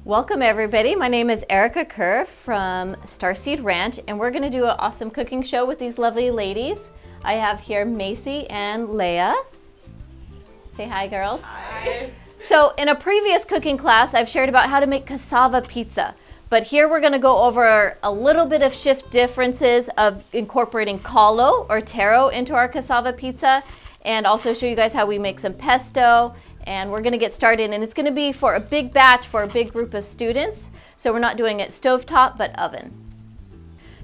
Welcome everybody, my name is Erica Kerr from Starseed Ranch, and we're going to do an awesome cooking show with these lovely ladies. I have here Macy and Leah. Say hi, girls. Hi. So in a previous cooking class, I've shared about how to make cassava pizza, but here we're going to go over a little bit of shift differences of incorporating callo or taro into our cassava pizza, and also show you guys how we make some pesto. And we're going to get started, and it's going to be for a big batch for a big group of students. So we're not doing it stovetop, but oven.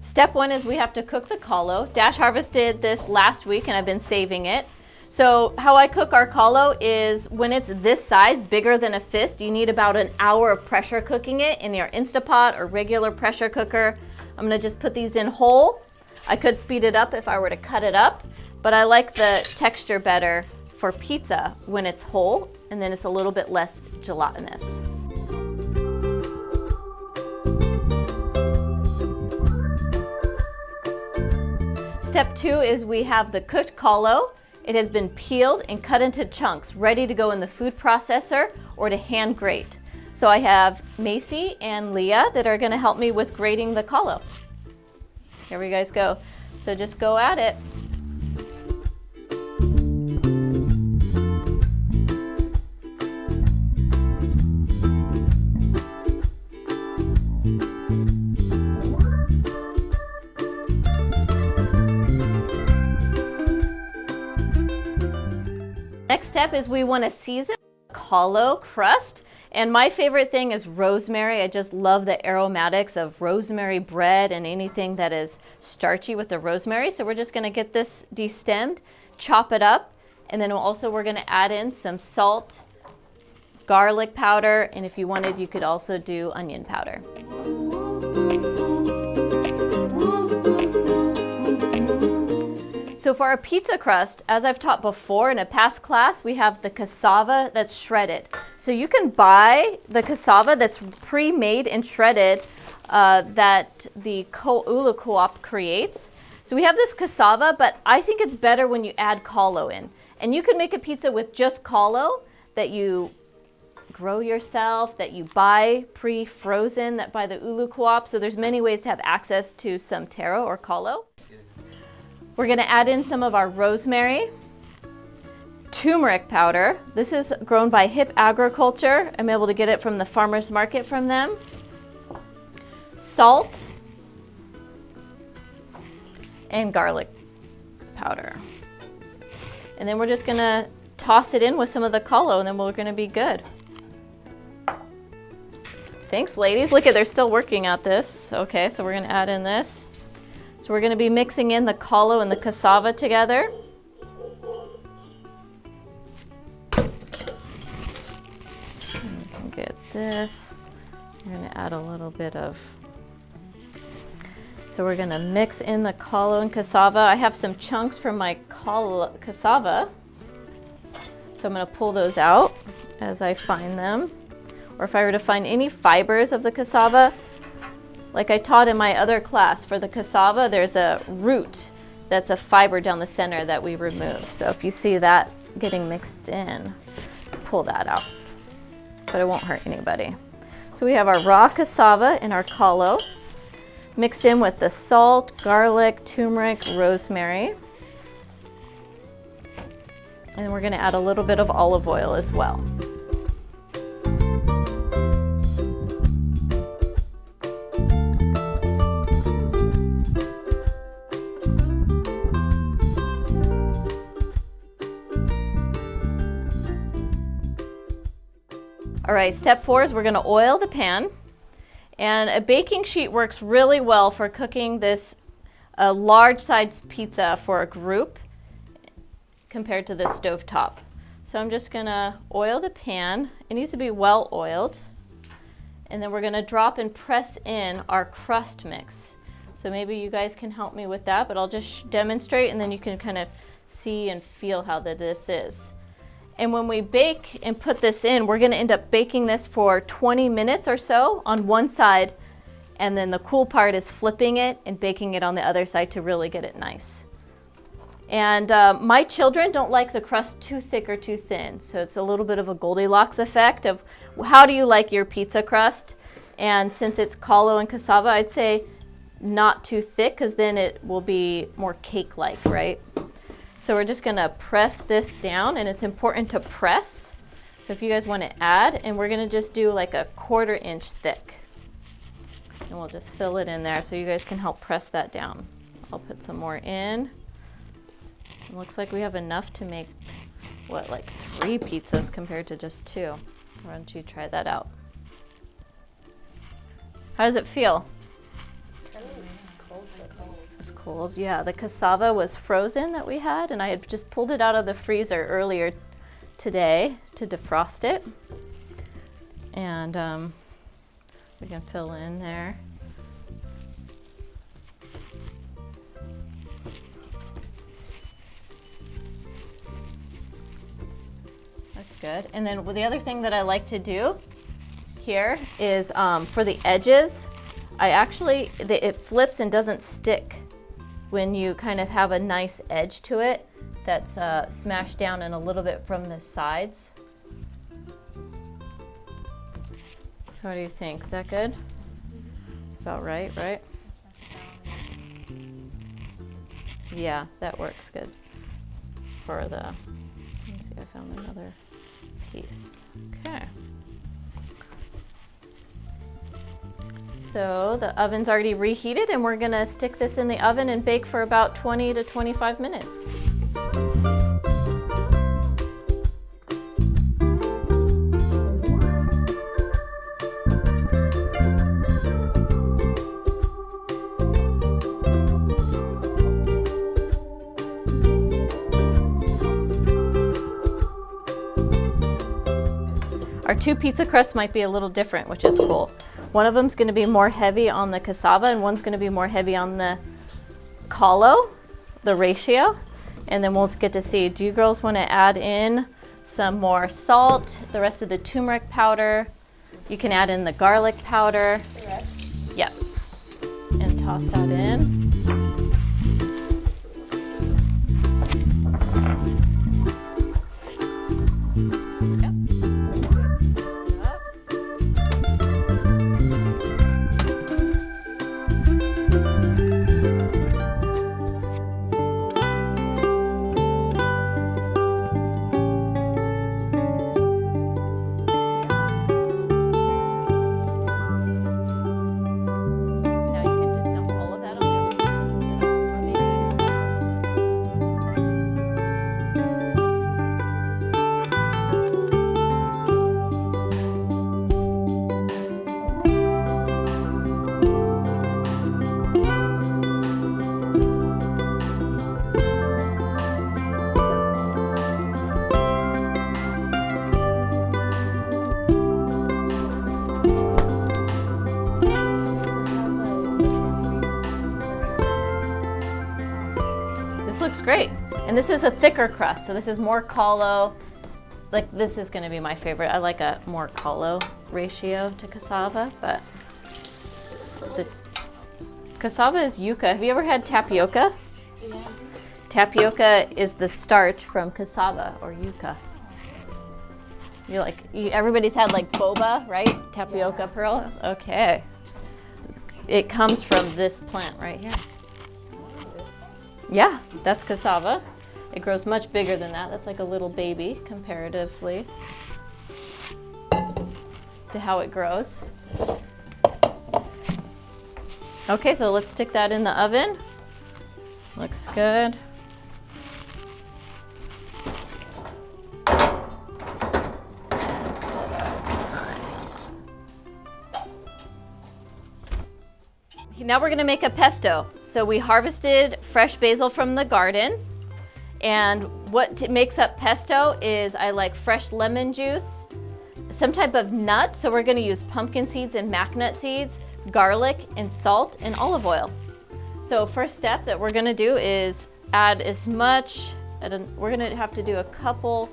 Step one is we have to cook the callo. Dash harvested this last week, and I've been saving it. So how I cook our callo is when it's this size, bigger than a fist, you need about an hour of pressure cooking it in your Instapot or regular pressure cooker. I'm going to just put these in whole. I could speed it up if I were to cut it up, but I like the texture better for pizza when it's whole, and then it's a little bit less gelatinous. Step two is we have the cooked callo. It has been peeled and cut into chunks, ready to go in the food processor or to hand grate. So I have Macy and Leah that are going to help me with grating the callo. Here we guys go. So just go at it. Next step is we want to season callo crust, and my favorite thing is rosemary. I just love the aromatics of rosemary bread and anything that is starchy with the rosemary. So we're just going to get this destemmed, chop it up, and then we're going to add in some salt, garlic powder, and if you wanted you could also do onion powder. So for our pizza crust, as I've taught before in a past class, we have the cassava that's shredded. So you can buy the cassava that's pre-made and shredded that the Ulu Co-op creates. So we have this cassava, but I think it's better when you add callo in. And you can make a pizza with just callo that you grow yourself, that you buy pre-frozen, that by the Ulu Co-op. So there's many ways to have access to some taro or callo. We're going to add in some of our rosemary, turmeric powder. This is grown by Hip Agriculture. I'm able to get it from the farmer's market from them. Salt and garlic powder. And then we're just going to toss it in with some of the callo, and then we're going to be good. Thanks, ladies. Look at, they're still working at this. Okay, so we're going to add in this. So we're going to be mixing in the callo and the cassava together. You can get this. We're going to add a little bit of... So we're going to mix in the callo and cassava. I have some chunks from my cassava. So I'm going to pull those out as I find them. Or if I were to find any fibers of the cassava, like I taught in my other class, for the cassava, there's a root that's a fiber down the center that we remove. So if you see that getting mixed in, pull that out. But it won't hurt anybody. So we have our raw cassava and our callo mixed in with the salt, garlic, turmeric, rosemary. And we're going to add a little bit of olive oil as well. All right, step 4 is we're going to oil the pan, and a baking sheet works really well for cooking this large size pizza for a group compared to the stovetop. So I'm just going to oil the pan. It needs to be well oiled, and then we're going to drop and press in our crust mix. So maybe you guys can help me with that, but I'll just demonstrate, and then you can kind of see and feel how this is. And when we bake and put this in, we're going to end up baking this for 20 minutes or so on one side And then the cool part is flipping it and baking it on the other side to really get it nice. And my children don't like the crust too thick or too thin. So it's a little bit of a Goldilocks effect of how do you like your pizza crust? And since it's callo and cassava, I'd say not too thick because then it will be more cake-like, right? So we're just gonna press this down, and it's important to press. So if you guys want to add, and we're gonna just do like a 1/4 inch thick. And we'll just fill it in there so you guys can help press that down. I'll put some more in. It looks like we have enough to make, what, like 3 pizzas compared to just 2. Why don't you try that out? How does it feel? It's cold. Yeah, the cassava was frozen that we had, and I had just pulled it out of the freezer earlier today to defrost it. And we can fill in there. That's good. And then the other thing that I like to do here is for the edges, it flips and doesn't stick when you kind of have a nice edge to it that's smashed down in a little bit from the sides. So what do you think? Is that good? About right, right? Yeah, that works good for the, let's see, I found another piece. Okay. So the oven's already reheated, and we're gonna stick this in the oven and bake for about 20 to 25 minutes. Our 2 pizza crusts might be a little different, which is cool. One of them's going to be more heavy on the cassava, and one's going to be more heavy on the callo, the ratio. And then we'll get to see, do you girls want to add in some more salt, the rest of the turmeric powder? You can add in the garlic powder. The rest? Yep. And toss that in. Looks great. And this is a thicker crust, so this is more callo. Like, this is going to be my favorite. I like a more callo ratio to cassava, but the cassava is yuca. Have you ever had tapioca? Yeah. Tapioca is the starch from cassava or yuca. Everybody's had like boba, right? Tapioca pearl. Okay. It comes from this plant right here. Yeah, that's cassava. It grows much bigger than that. That's like a little baby comparatively to how it grows. Okay, so let's stick that in the oven. Looks good. Now we're gonna make a pesto. So we harvested fresh basil from the garden, and what makes up pesto is I like fresh lemon juice, some type of nut, so we're gonna use pumpkin seeds and mac nut seeds, garlic and salt and olive oil. So first step that we're gonna do is add as much, we're gonna have to do a couple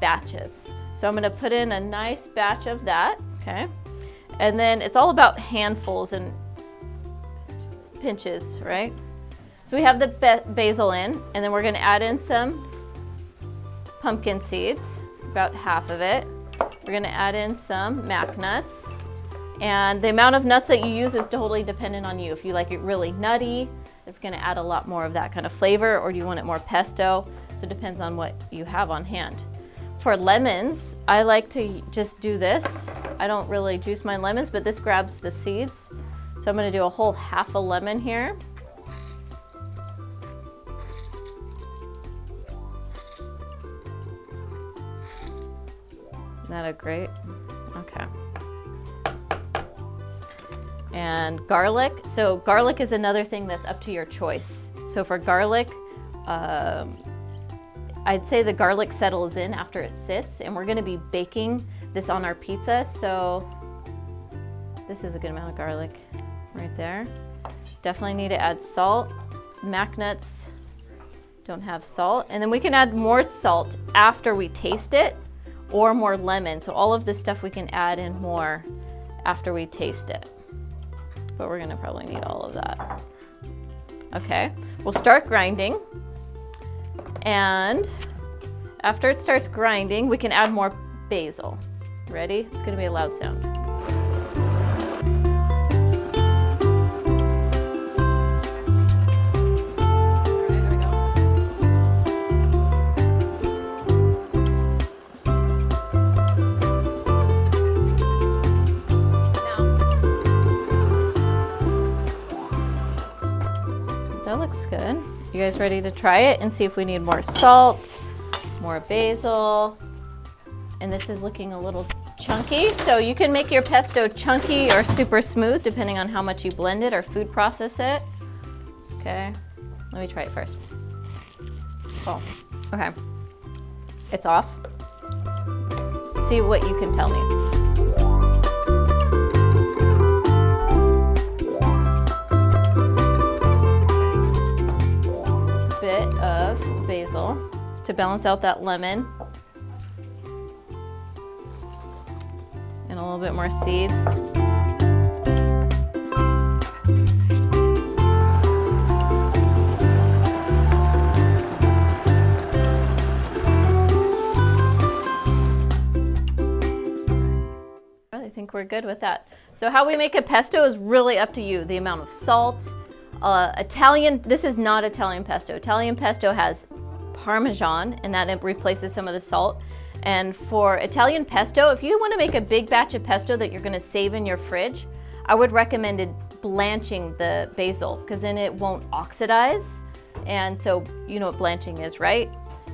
batches. So I'm gonna put in a nice batch of that, okay? And then it's all about handfuls, and pinches, right? So we have the basil in, and then we're gonna add in some pumpkin seeds, about half of it. We're gonna add in some mac nuts. And the amount of nuts that you use is totally dependent on you. If you like it really nutty, it's gonna add a lot more of that kind of flavor, or do you want it more pesto? So it depends on what you have on hand. For lemons, I like to just do this. I don't really juice my lemons, but this grabs the seeds. So I'm gonna do a whole half a lemon here. Isn't that great? Okay. And garlic. So garlic is another thing that's up to your choice. So for garlic, I'd say the garlic settles in after it sits, and we're gonna be baking this on our pizza. So this is a good amount of garlic right there. Definitely need to add salt. Mac nuts don't have salt. And then we can add more salt after we taste it, or more lemon. So all of this stuff we can add in more after we taste it. But we're gonna probably need all of that. Okay, we'll start grinding. And after it starts grinding, we can add more basil. Ready? It's gonna be a loud sound. That looks good. You guys ready to try it and see if we need more salt, more basil? And this is looking a little chunky, so you can make your pesto chunky or super smooth depending on how much you blend it or food process it. Okay, let me try it first. Oh, okay. It's off. See what you can tell me. Bit of basil to balance out that lemon, and a little bit more seeds. I think we're good with that. So how we make a pesto is really up to you. The amount of salt. This is not Italian pesto. Italian pesto has Parmesan, and that replaces some of the salt. And for Italian pesto, if you want to make a big batch of pesto that you're going to save in your fridge, I would recommend blanching the basil, because then it won't oxidize. And so you know what blanching is, right?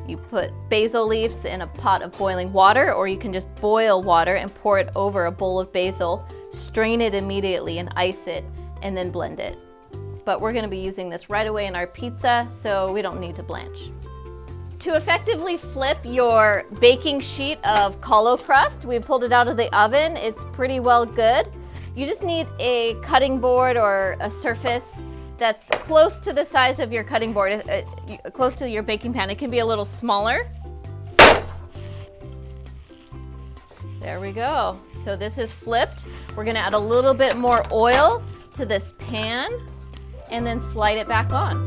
You put basil leaves in a pot of boiling water, or you can just boil water and pour it over a bowl of basil, strain it immediately and ice it, and then blend it. But we're gonna be using this right away in our pizza, so we don't need to blanch. To effectively flip your baking sheet of colo crust, we pulled it out of the oven. It's pretty well good. You just need a cutting board or a surface that's close to the size of your cutting board, close to your baking pan. It can be a little smaller. There we go. So this is flipped. We're gonna add a little bit more oil to this pan and then slide it back on.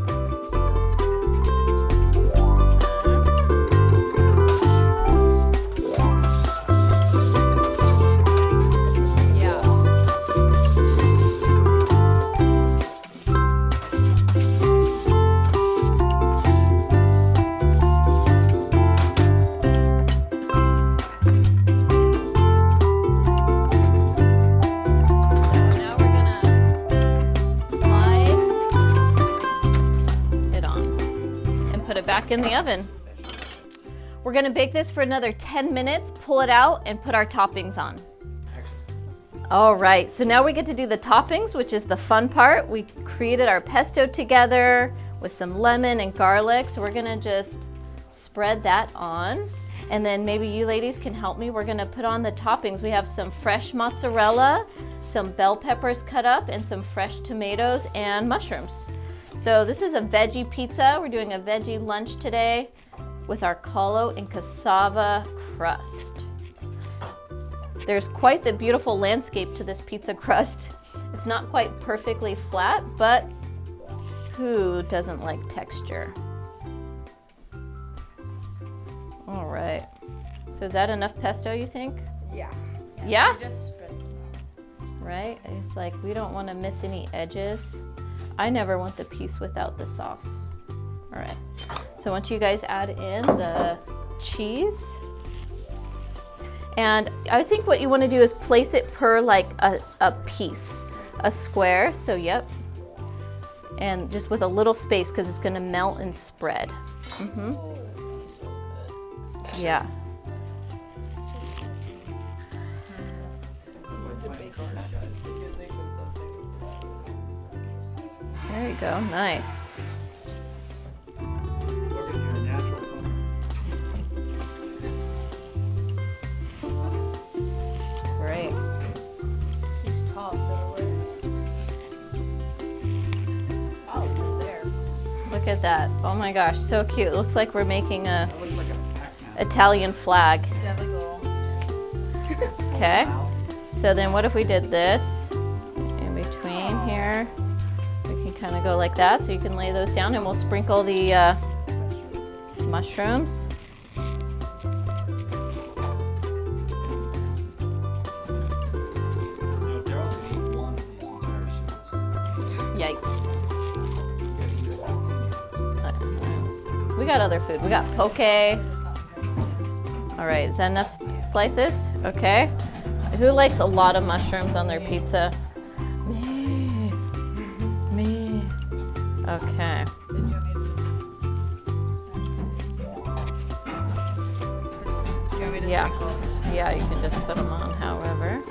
Back in the oven. We're gonna bake this for another 10 minutes, pull it out, and put our toppings on. All right, so now we get to do the toppings, which is the fun part. We created our pesto together with some lemon and garlic, so we're gonna just spread that on. And then maybe you ladies can help me. We're gonna put on the toppings. We have some fresh mozzarella, some bell peppers cut up, and some fresh tomatoes and mushrooms. So this is a veggie pizza. We're doing a veggie lunch today with our colo and cassava crust. There's quite the beautiful landscape to this pizza crust. It's not quite perfectly flat, but Who doesn't like texture? All right. So is that enough pesto, you think? Yeah. Yeah? Just spread some out. Right? It's like we don't want to miss any edges. I never want the piece without the sauce. All right. So once you guys add in the cheese, and I think what you want to do is place it per like a piece, a square. So yep. And just with a little space because it's going to melt and spread. Mm-hmm. Yeah. There you go. Nice. Great. He's tall, so it works. Oh, it's there. Look at that. Oh my gosh, so cute. Looks like we're making a Italian flag. Yeah, like a little. Okay. So then what if we did this in between here? We can kind of go like that, so you can lay those down, and we'll sprinkle the mushrooms. Yikes. We got other food. We got poke. All right, is that enough slices? Okay. Who likes a lot of mushrooms on their pizza? Me. Me. Okay. Did you want me to just... Do you want me to Yeah. sprinkle? Yeah, you can just put them on however.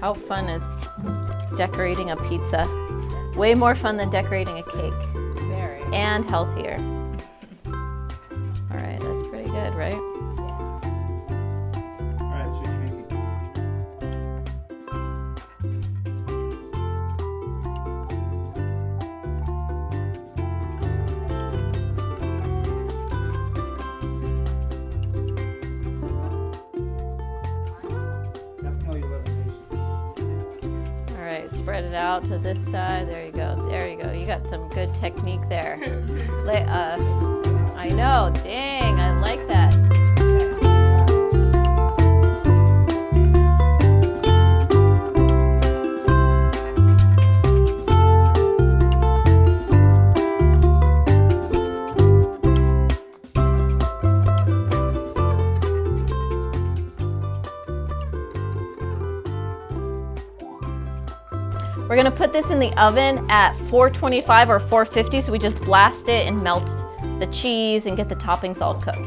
How fun is decorating a pizza? Way more fun than decorating a cake. Very. And healthier. All right, that's pretty good, right? Spread it out to this side. There you go. There you go. You got some good technique there. I know. Dang, I like that. We're gonna put this in the oven at 425 or 450, so we just blast it and melt the cheese and get the toppings all cooked.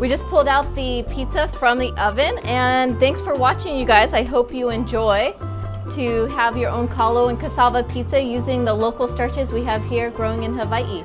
We just pulled out the pizza from the oven, and thanks for watching, you guys. I hope you enjoy to have your own kalo and cassava pizza using the local starches we have here growing in Hawaii.